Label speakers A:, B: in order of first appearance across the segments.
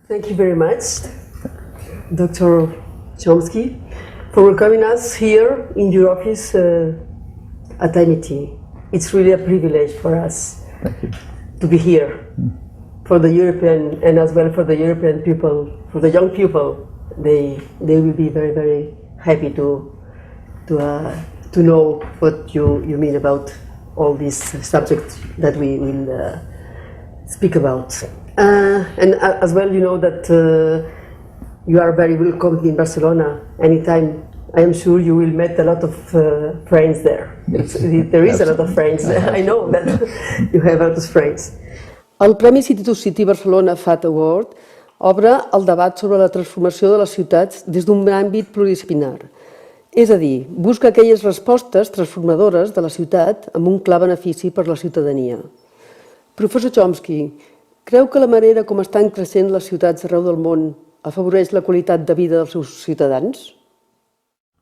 A: Thank you very much, Dr. Chomsky, for welcoming us here in your office at MIT. It's really a privilege for us to be here. For the European, and as well for the European people, for the young people, they will be very, very happy to know what you mean about all these subjects that we will speak about. And as well, you know that you are very welcome in Barcelona anytime. I am sure you will meet a lot of friends there. There is a lot of friends. I know that you have a lot of friends. El Premi City to City Barcelona FAT Award obre el debat sobre la transformació de les ciutats des d'un àmbit pluridisciplinar. És a dir, busca aquelles respostes transformadores de la ciutat amb un clar benefici per la ciutadania. Professor Chomsky, creu que la manera com estan creixent les ciutats arreu del món afavoreix la qualitat de vida dels seus ciutadans?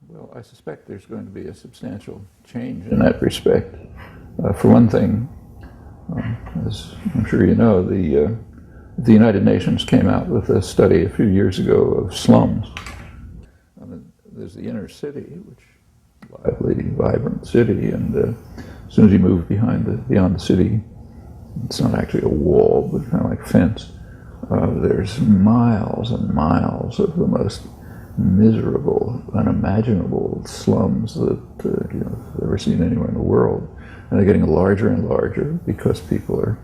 B: Well, I suspect there's going to be a substantial change in that respect. For one thing, as I'm sure you know, the United Nations came out with a study a few years ago of slums. I mean, there's the inner city, which is a lively, vibrant city, and as soon as you move beyond the city, it's not actually a wall, but kind of like a fence. There's miles and miles of the most miserable, unimaginable slums that I've ever seen anywhere in the world. And they're getting larger and larger because people are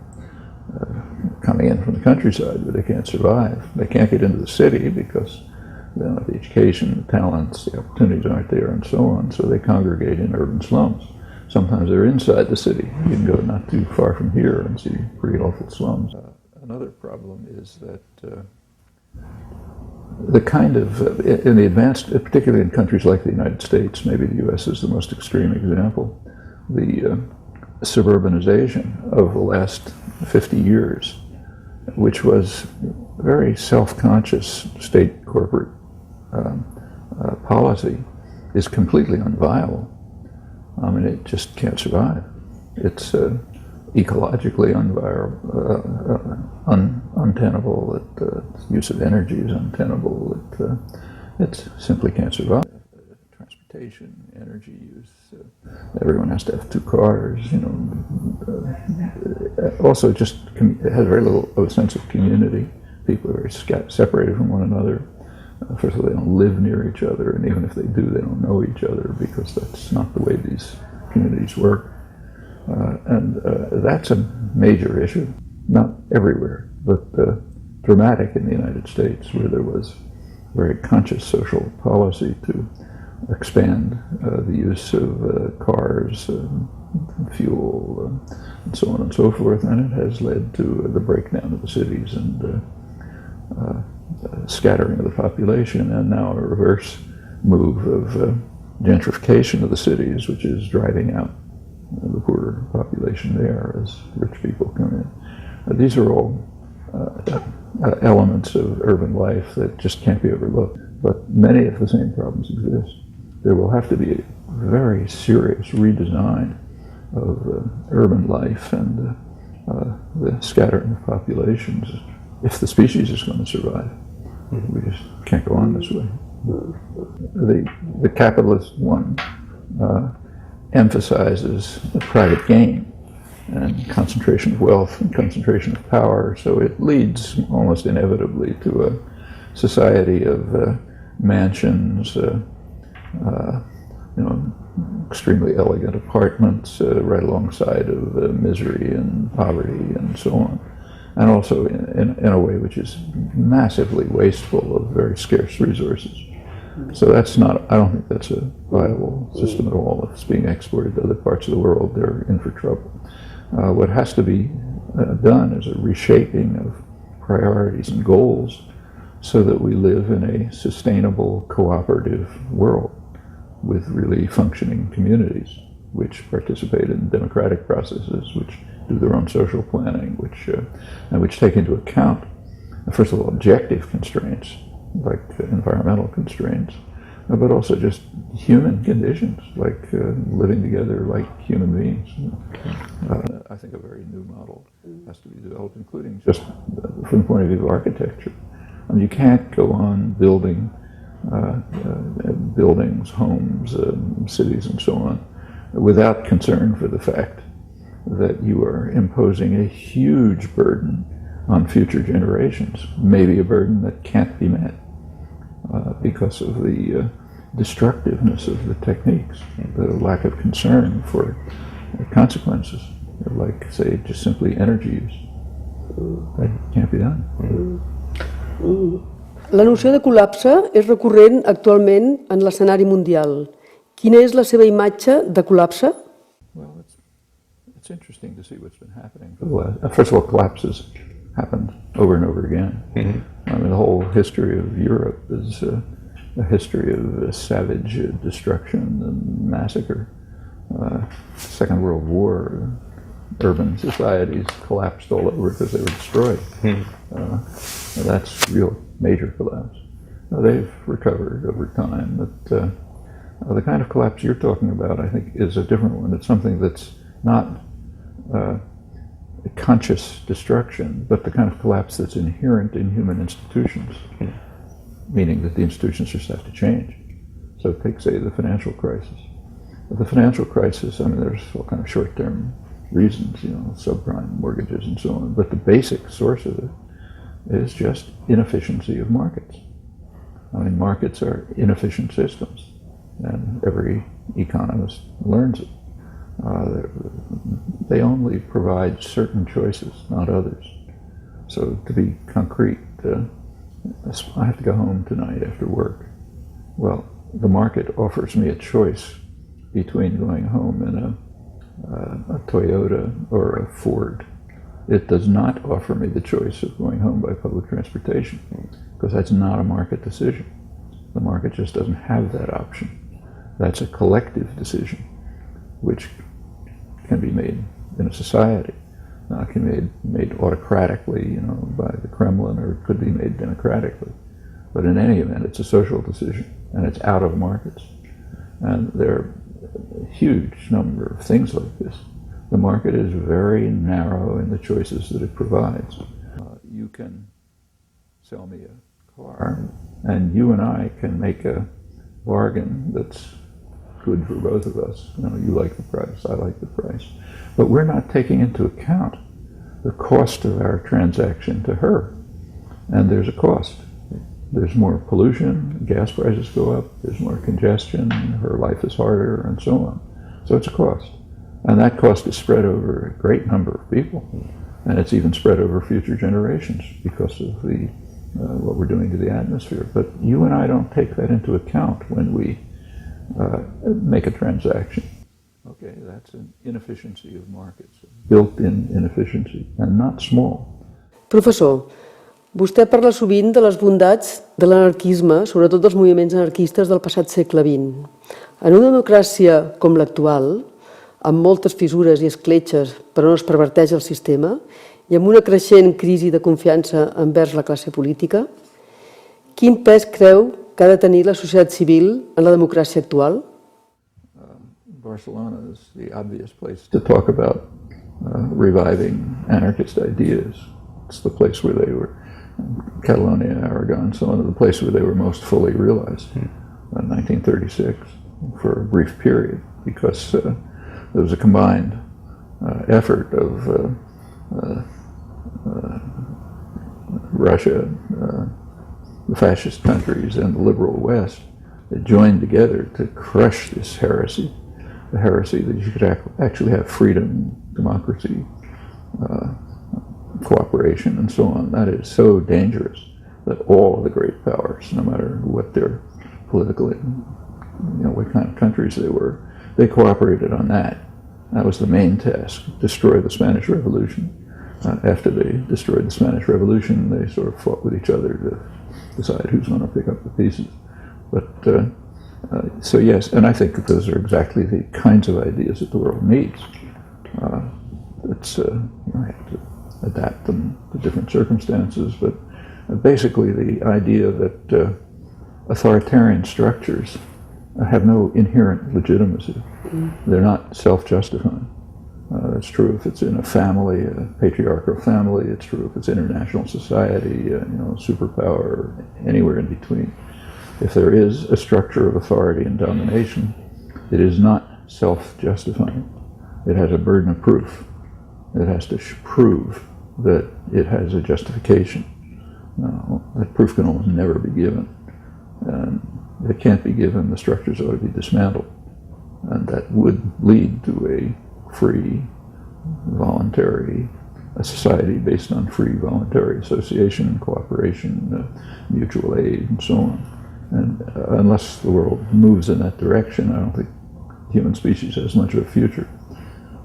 B: coming in from the countryside, but they can't survive. They can't get into the city because they don't have the education, the talents, the opportunities aren't there, and so on. So they congregate in urban slums. Sometimes they're inside the city. You can go not too far from here and see pretty awful slums. Another problem is that the kind of, in the advanced, particularly in countries like the United States, maybe the US is the most extreme example, the suburbanization of the last 50 years, which was very self-conscious state corporate policy, is completely unviable. I mean, it just can't survive. It's ecologically untenable. Its use of energy is untenable. It simply can't survive. Transportation, energy use. Everyone has to have two cars. Also, it has very little of a sense of community. People are very separated from one another. First of all, they don't live near each other, and even if they do, they don't know each other because that's not the way these communities work. And that's a major issue, not everywhere, but dramatic in the United States, where there was very conscious social policy to expand the use of cars, fuel, and so on and so forth, and it has led to the breakdown of the cities and scattering of the population, and now a reverse move of gentrification of the cities, which is driving out the poorer population there as rich people come in. These are all elements of urban life that just can't be overlooked, but many of the same problems exist. There will have to be a very serious redesign of urban life and the scattering of populations if the species is going to survive. We just can't go on this way. The capitalist one emphasizes the private gain and concentration of wealth and concentration of power, so it leads almost inevitably to a society of mansions, extremely elegant apartments right alongside of misery and poverty and so on, and also in a way which is massively wasteful of very scarce resources. So that's not, I don't think that's a viable system at all. If it's being exported to other parts of the world, they're in for trouble. What has to be done is a reshaping of priorities and goals so that we live in a sustainable, cooperative world with really functioning communities which participate in democratic processes, which do their own social planning, which take into account, first of all, objective constraints, like environmental constraints, but also just human conditions, like living together like human beings. I think a very new model has to be developed, including just from the point of view of architecture. You can't go on building buildings, homes, cities, and so on, without concern for the fact that you are imposing a huge burden on future generations, maybe a burden that can't be met because of the destructiveness of the techniques, the lack of concern for consequences, like, say, just simply energy use. That can't be done.
A: La noció de col·lapse és recurrent actualment en l'escenari mundial. Quina és la seva imatge de col·lapse?
B: Well, it's interesting to see what's been happening. First of all, collapses happened over and over again. I mean, the whole history of Europe is a history of savage destruction and massacre. Second World War, urban societies collapsed all over because they were destroyed. That's real major collapse. They've recovered over time, but the kind of collapse you're talking about, I think, is a different one. It's something that's not conscious destruction, but the kind of collapse that's inherent in human institutions, meaning that the institutions just have to change. So take, say, the financial crisis. The financial crisis, I mean, there's all kind of short-term reasons, subprime mortgages and so on, but the basic source of it is just inefficiency of markets. I mean, markets are inefficient systems, and every economist learns it. They only provide certain choices, not others. So to be concrete, I have to go home tonight after work. Well, the market offers me a choice between going home in a Toyota or a Ford. It does not offer me the choice of going home by public transportation, because that's not a market decision. The market just doesn't have that option. That's a collective decision, which can be made in a society. It can be made autocratically, by the Kremlin, or it could be made democratically. But in any event, it's a social decision, and it's out of markets. And there are a huge number of things like this. The market is very narrow in the choices that it provides. You can sell me a car, and you and I can make a bargain that's good for both of us. You like the price, I like the price. But we're not taking into account the cost of our transaction to her. And there's a cost. There's more pollution, gas prices go up, there's more congestion, her life is harder, and so on. So it's a cost. And that cost is spread over a great number of people. And it's even spread over future generations because of what we're doing to the atmosphere. But you and I don't take that into account when we make a transaction. Okay, that's an inefficiency of markets, built-in inefficiency, and not small.
A: Professor, vostè parla sovint de les bondats de l'anarquisme, sobretot dels moviments anarquistes del passat segle XX. En una democràcia com l'actual, amb moltes fissures i escletxes per on es perverteix el sistema, i amb una creixent crisi de confiança envers la classe política, quin pes creu que ha de tenir la societat civil en la democràcia actual?
B: Barcelona is the obvious place to talk about reviving anarchist ideas. It's the place where they were, Catalonia, Aragon, so on, the place where they were most fully realized in 1936 for a brief period, because there was a combined effort of Russia, the fascist countries, and the liberal West that joined together to crush this heresy, the heresy that you could actually have freedom, democracy, cooperation, and so on. That is so dangerous that all of the great powers, no matter what their political, what kind of countries they were, they cooperated on that. That was the main task, destroy the Spanish Revolution. After they destroyed the Spanish Revolution, they sort of fought with each other to decide who's going to pick up the pieces. But so yes, and I think that those are exactly the kinds of ideas that the world needs. You have to adapt them to different circumstances, but basically the idea that authoritarian structures have no inherent legitimacy. They're not self-justifying. It's true if it's in a family, a patriarchal family. It's true if it's international society, superpower, anywhere in between. If there is a structure of authority and domination, it is not self-justifying. It has a burden of proof. It has to prove that it has a justification. Now, that proof can almost never be given. And if it can't be given, the structures ought to be dismantled. And that would lead to a free, voluntary, a society based on free, voluntary association, cooperation, mutual aid, and so on. And unless the world moves in that direction, I don't think the human species has much of a future.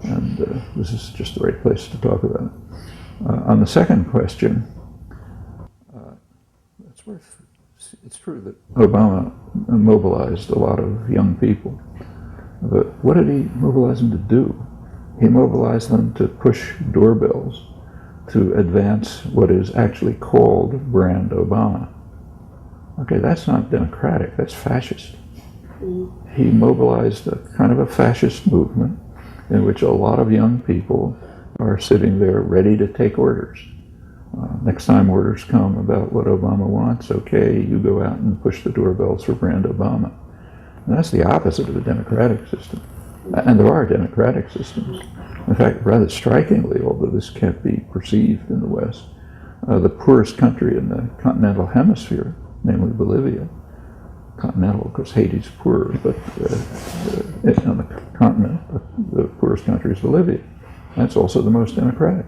B: And this is just the right place to talk about it. On the second question, it's true that Obama mobilized a lot of young people. But what did he mobilize them to do? He mobilized them to push doorbells to advance what is actually called Brand Obama. Okay, that's not democratic, that's fascist. He mobilized a kind of a fascist movement in which a lot of young people are sitting there ready to take orders. Next time orders come about what Obama wants, okay, you go out and push the doorbells for Brand Obama. And that's the opposite of a democratic system. And there are democratic systems. In fact, rather strikingly, although this can't be perceived in the West, the poorest country in the continental hemisphere, namely Bolivia, continental because Haiti's poor, but on the continent, the poorest country is Bolivia. That's also the most democratic.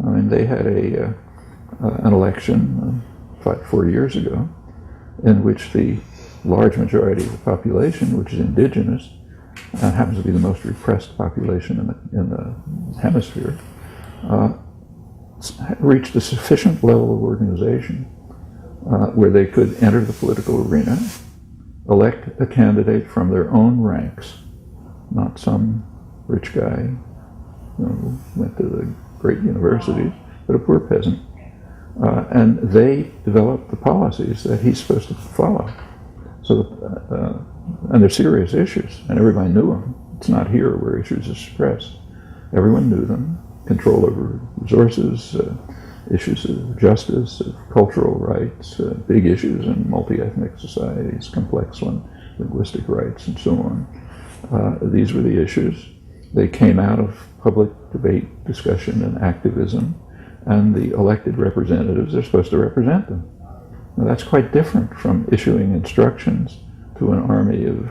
B: I mean, they had an election 4 years ago in which the large majority of the population, which is indigenous, and happens to be the most repressed population in the hemisphere, reached a sufficient level of organization where they could enter the political arena, elect a candidate from their own ranks, not some rich guy who went to the great universities, but a poor peasant. And they developed the policies that he's supposed to follow. So, and they're serious issues, and everybody knew them. It's not here where issues are suppressed. Everyone knew them. Control over resources, issues of justice, of cultural rights, big issues in multi-ethnic societies, complex one, linguistic rights, and so on. These were the issues. They came out of public debate, discussion, and activism, and the elected representatives are supposed to represent them. Now, that's quite different from issuing instructions to an army of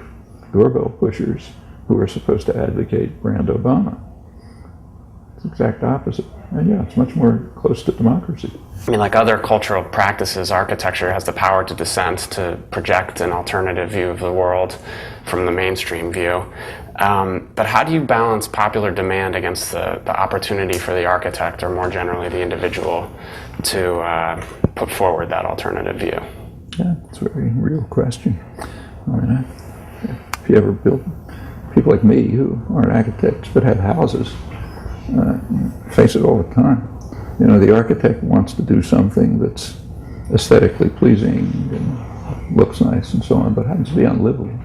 B: doorbell pushers who are supposed to advocate Brand Obama. It's the exact opposite. And yeah, it's much more close to democracy.
C: I mean, like other cultural practices, architecture has the power to dissent, to project an alternative view of the world from the mainstream view. But how do you balance popular demand against the opportunity for the architect, or more generally the individual, to put forward that alternative view?
B: Yeah, it's a very real question. I mean, if you ever build, people like me who aren't architects but have houses, face it all the time. You know, the architect wants to do something that's aesthetically pleasing and looks nice and so on, but happens to be unlivable.